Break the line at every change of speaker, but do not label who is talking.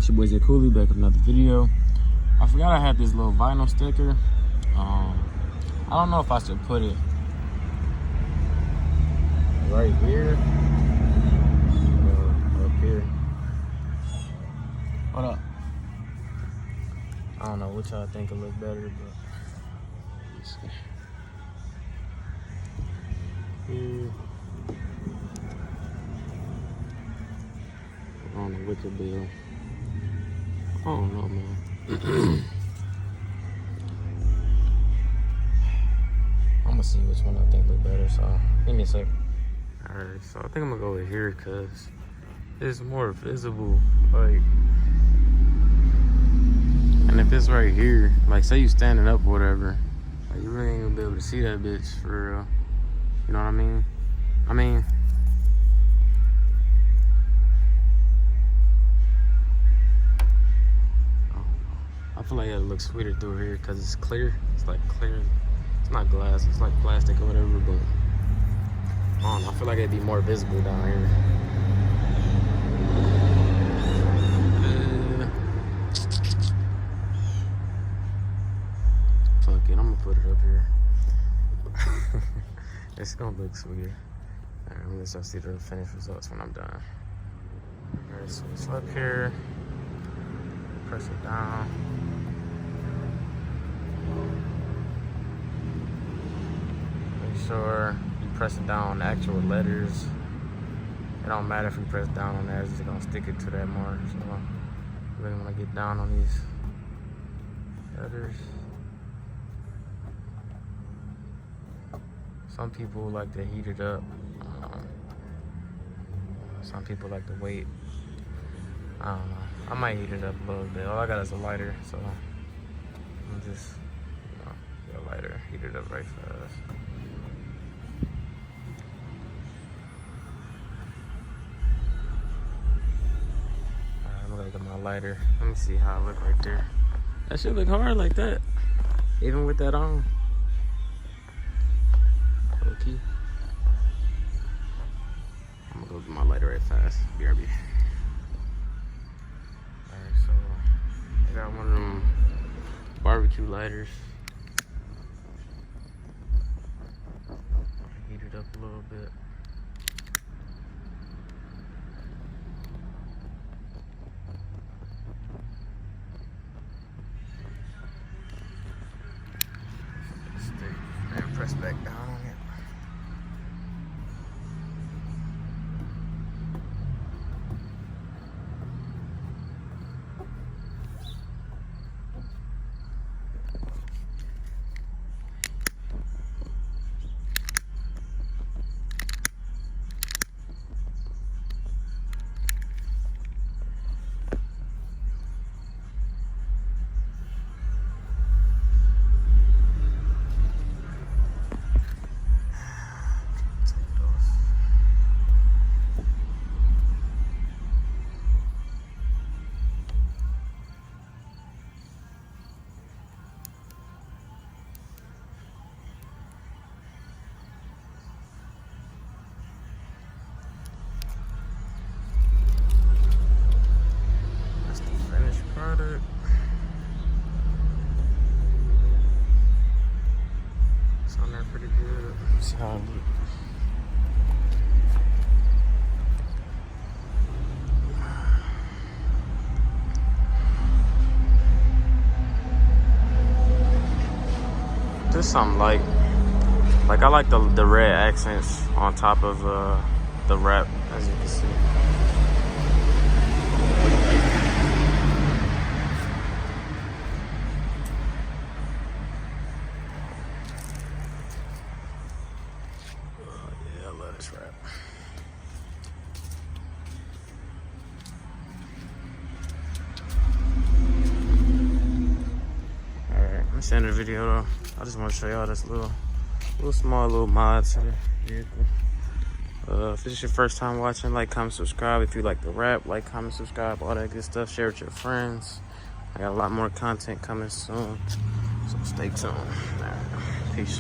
It's your boy jkoolii back with another video. I forgot I had this little vinyl sticker. I don't know if I should put it right here or up here. Hold up. I don't know which I think will look better, but let's see. Here. On the wicker bill. I don't know, man. I'm gonna see which one I think look better, so give me a sec. Alright, so I think I'm gonna go with here because it's more visible, like, and if it's right here, like say you standing up or whatever, like you really ain't gonna be able to see that bitch for real. You know what I mean? I feel like it looks sweeter through here because it's clear. It's like clear. It's not glass. It's like plastic or whatever, but I don't know. I feel like it'd be more visible down here. Fuck it. I'm gonna put it up here. It's gonna look sweeter. Alright, let's just see the finished results when I'm done. Alright, so it's up here. Press it down. Make sure you press it down on the actual letters. It don't matter if you press down on that, it's just gonna stick it to that mark. So I really wanna get down on these letters. Some people like to heat it up. Some people like to wait. I don't know. I might heat it up a little bit. All I got is a lighter, so I'm just, get a lighter, heat it up right fast. Alright, I'm gonna get my lighter. Let me see how it look right there. That should look hard like that, even with that on. Okay. I'm gonna go get my lighter right fast. BRB. So I got one of them barbecue lighters. Heat it up a little bit. Stick and press back down on it. It's on there pretty good. Let's see how it looks. Just something like I like the red accents on top of the wrap, as you can see. Wrap. Alright, let's end the video though. I just want to show y'all this little small mod to the vehicle. If this is your first time watching, like, comment, subscribe. If you like the wrap, like, comment, subscribe, all that good stuff. Share with your friends. I got a lot more content coming soon, so stay tuned. Alright, peace.